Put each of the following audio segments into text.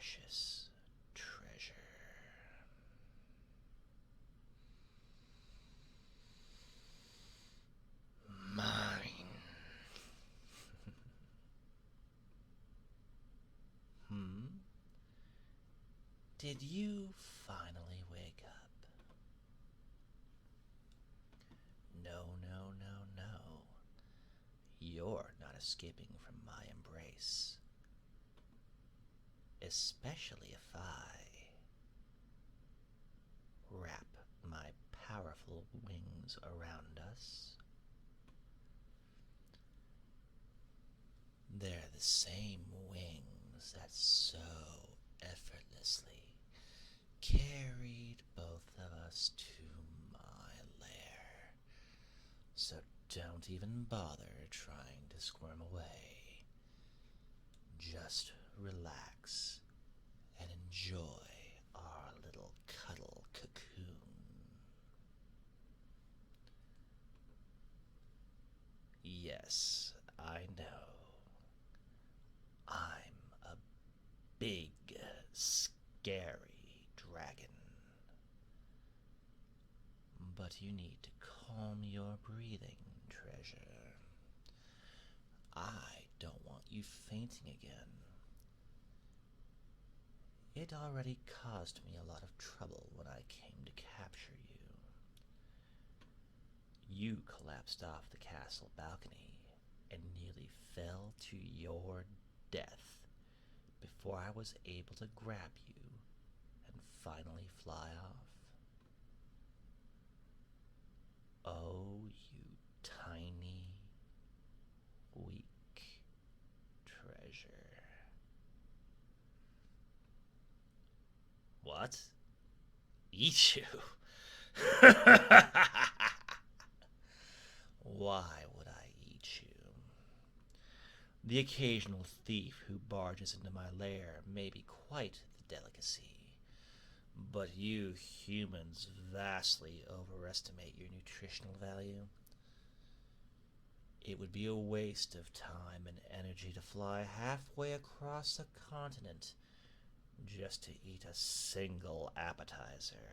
precious treasure. Mine. Hmm? Did you finally wake up? No, no, no, no. You're not escaping from my embrace. Especially if I wrap my powerful wings around us. They're the same wings that so effortlessly carried both of us to my lair. So don't even bother trying to squirm away. Just relax and enjoy our little cuddle cocoon. Yes, I know. I'm a big, scary dragon. But you need to calm your breathing, treasure. I don't want you fainting again. It already caused me a lot of trouble when I came to capture you. You collapsed off the castle balcony and nearly fell to your death before I was able to grab you and finally fly off. Oh, you tiny, weak treasure. What? Eat you? Why would I eat you? The occasional thief who barges into my lair may be quite the delicacy, but you humans vastly overestimate your nutritional value. It would be a waste of time and energy to fly halfway across the continent just to eat a single appetizer.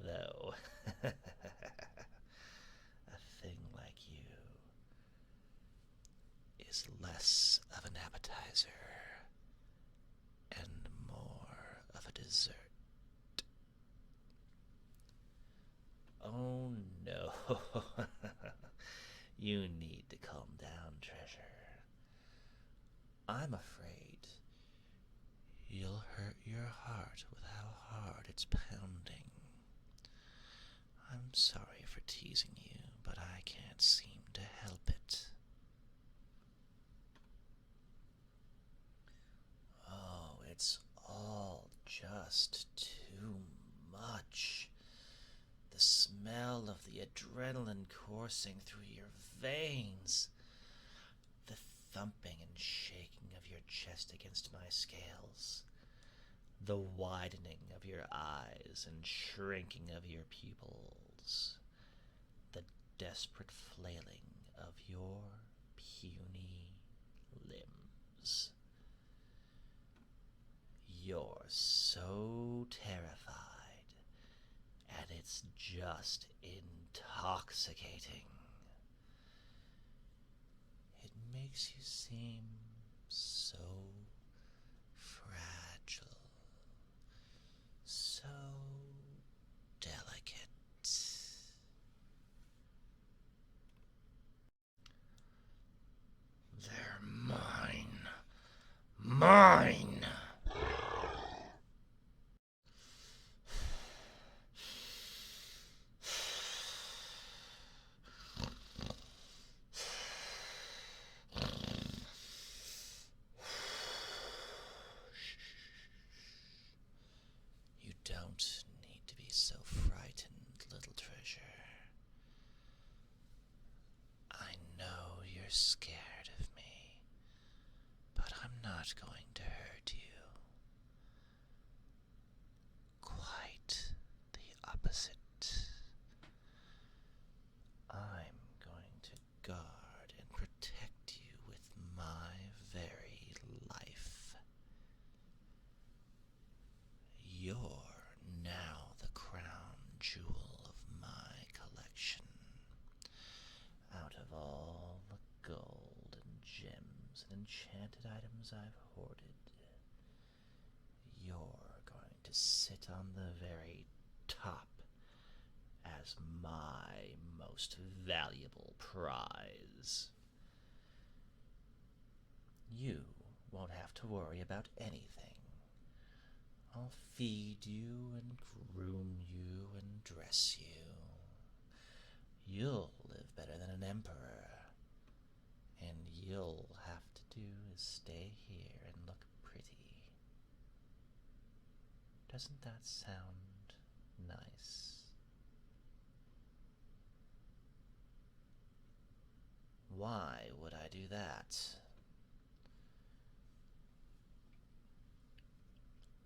Though, a thing like you is less of an appetizer and more of a dessert. Oh no. You need to calm down, treasure. I'm afraid you'll hurt your heart with how hard it's pounding. I'm sorry for teasing you, but I can't seem to help it. Oh, it's all just too much. The smell of the adrenaline coursing through your veins. The thumping and shaking of your chest against my scales. The widening of your eyes and shrinking of your pupils. The desperate flailing of your puny limbs. You're so terrified, and it's just intoxicating. It makes you seem so fragile, so delicate. They're mine. Mine! You don't need to be so frightened, little treasure. I know you're scared of me, but I'm not going to hurt you. Quite the opposite. I'm going to guard and protect you with my very and enchanted items I've hoarded. You're going to sit on the very top as my most valuable prize. You won't have to worry about anything. I'll feed you and groom you and dress you. You'll live better than an emperor, and you'll have to do is stay here and look pretty. Doesn't that sound nice? Why would I do that?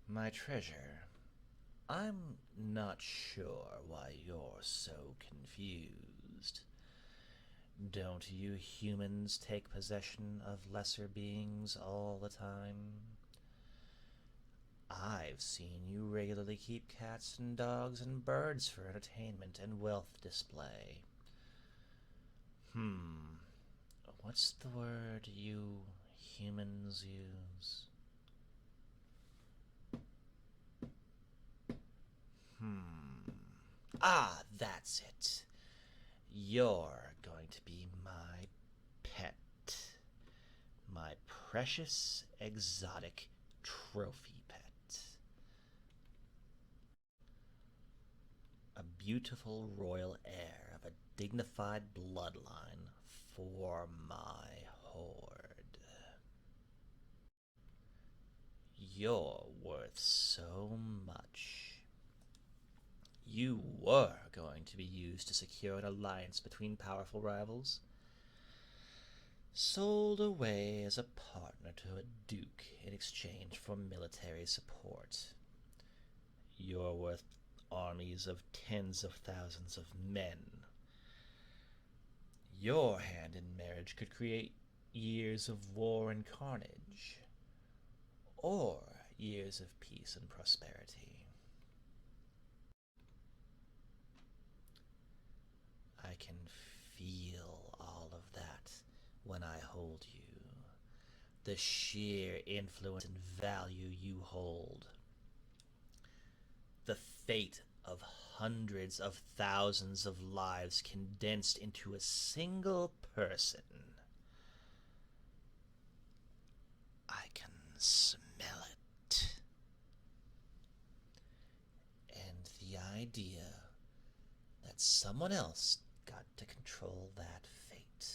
My treasure, I'm not sure why you're so confused. Don't you humans take possession of lesser beings all the time? I've seen you regularly keep cats and dogs and birds for entertainment and wealth display. What's the word you humans use? That's it. You're going to be my pet. My precious, exotic trophy pet. A beautiful royal heir of a dignified bloodline for my horde. You're worth so much. You were going to be used to secure an alliance between powerful rivals. Sold away as a partner to a duke in exchange for military support. You're worth armies of tens of thousands of men. Your hand in marriage could create years of war and carnage, or years of peace and prosperity. I can feel all of that when I hold you. The sheer influence and value you hold. The fate of hundreds of thousands of lives condensed into a single person. I can smell it. And the idea that someone else got to control that fate.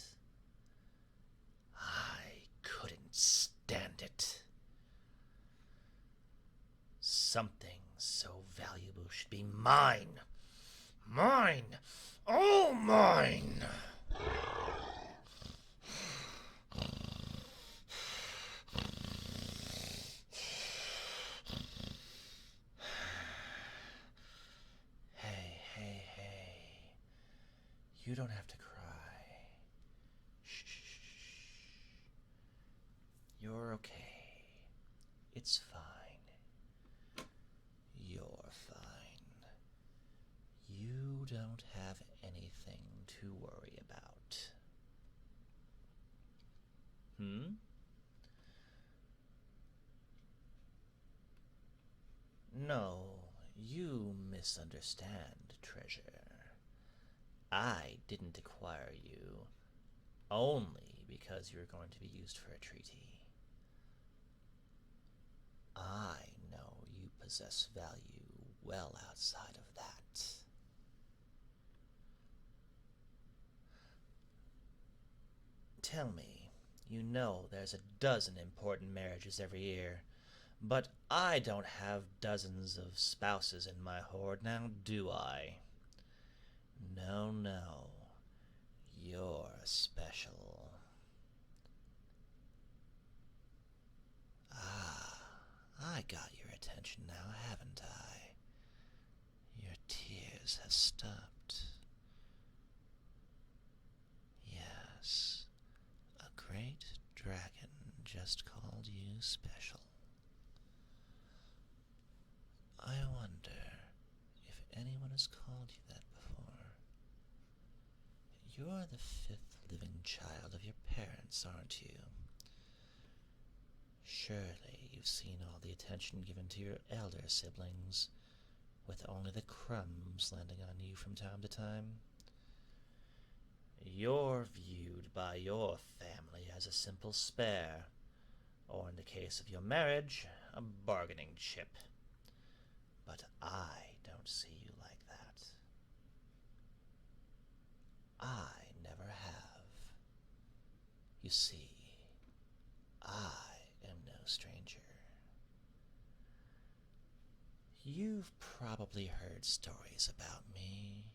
I couldn't stand it. Something so valuable should be mine. Mine! All mine! Hey. You don't have to cry. Shh. You're okay. It's fine. You're fine. You don't have anything to worry about. No, you misunderstand, treasure. I didn't acquire you only because you're going to be used for a treaty. I know you possess value well outside of that. Tell me, you know there's a dozen important marriages every year, but I don't have dozens of spouses in my horde, now do I? No. You're special. I got your attention now, haven't I? Your tears have stopped. Yes, a great dragon just called you special. I wonder if anyone has called you that before. You're the fifth living child of your parents, aren't you? Surely you've seen all the attention given to your elder siblings, with only the crumbs landing on you from time to time. You're viewed by your family as a simple spare, or in the case of your marriage, a bargaining chip. But I don't see you like that. I never have. You see, I am no stranger. You've probably heard stories about me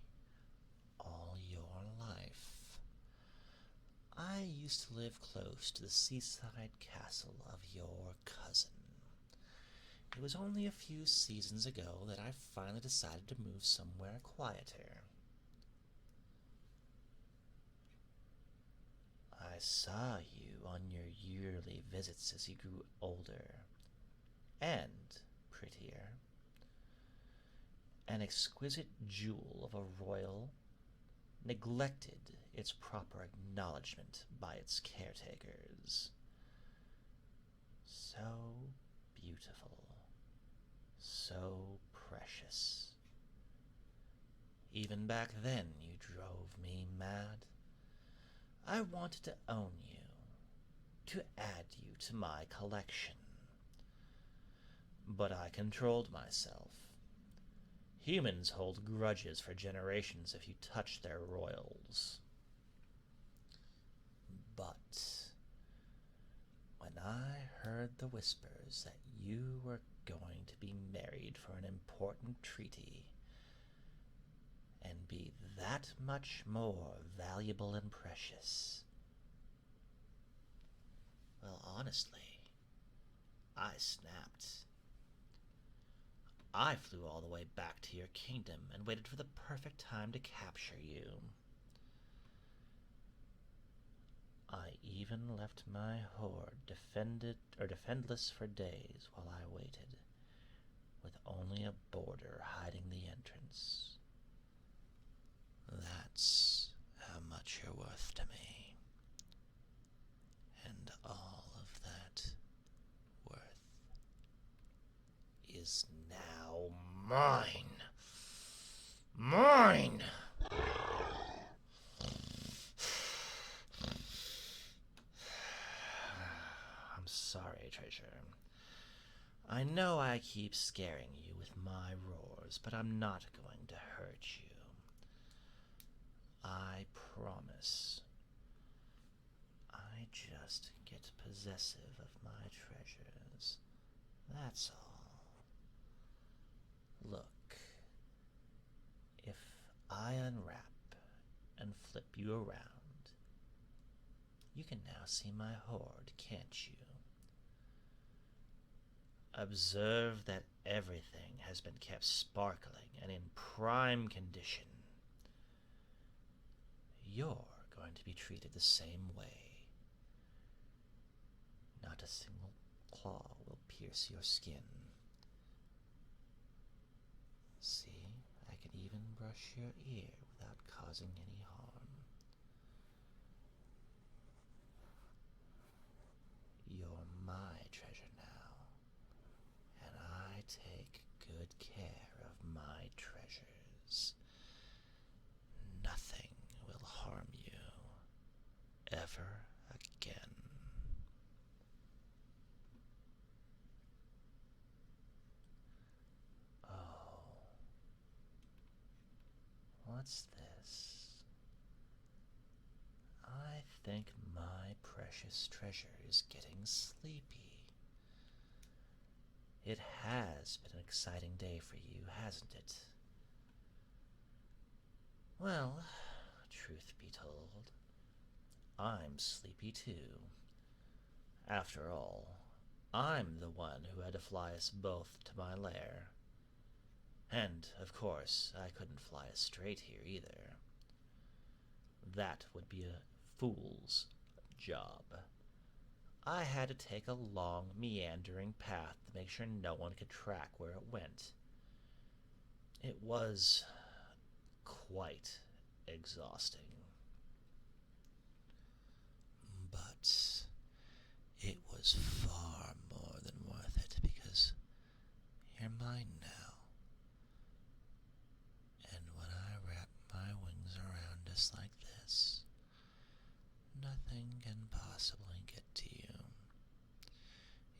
all your life. I used to live close to the seaside castle of your cousin. It was only a few seasons ago that I finally decided to move somewhere quieter. I saw you on your yearly visits as you grew older and prettier. An exquisite jewel of a royal neglected its proper acknowledgement by its caretakers. So beautiful, so precious. Even back then you drove me mad. I wanted to own you, to add you to my collection. But I controlled myself. Humans hold grudges for generations if you touch their royals. But when I heard the whispers that you were going to be married for an important treaty and be that much more valuable and precious, well, honestly, I snapped. I flew all the way back to your kingdom and waited for the perfect time to capture you. I even left my horde defendless for days while I waited, with only a border hiding the entrance. That's how much you're worth to me. And all of that worth is now mine. Mine! I'm sorry, Treasure. I know I keep scaring you with my roars, but I'm not going to hurt you. I promise. I just get possessive of my treasures. That's all. Look, if I unwrap and flip you around, you can now see my hoard, can't you? Observe that everything has been kept sparkling and in prime condition. You're going to be treated the same way. Not a single claw will pierce your skin. See, I can even brush your ear without causing any harm. You're my treasure now, and I take good care of my treasures. Nothing will harm you ever again. Oh, what's this? I think my precious treasure is getting sleepy. It has been an exciting day for you, hasn't it? Well, truth be told, I'm sleepy too. After all, I'm the one who had to fly us both to my lair. And, of course, I couldn't fly us straight here either. That would be a fool's job. I had to take a long, meandering path to make sure no one could track where it went. It was quite exhausting. But it was far mine now. And when I wrap my wings around us like this, nothing can possibly get to you.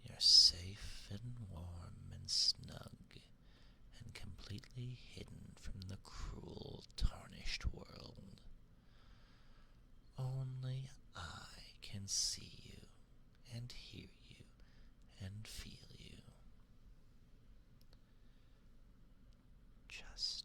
You're safe and warm and snug and completely hidden from the cruel, tarnished world. Only I can see you and hear you and feel you. Just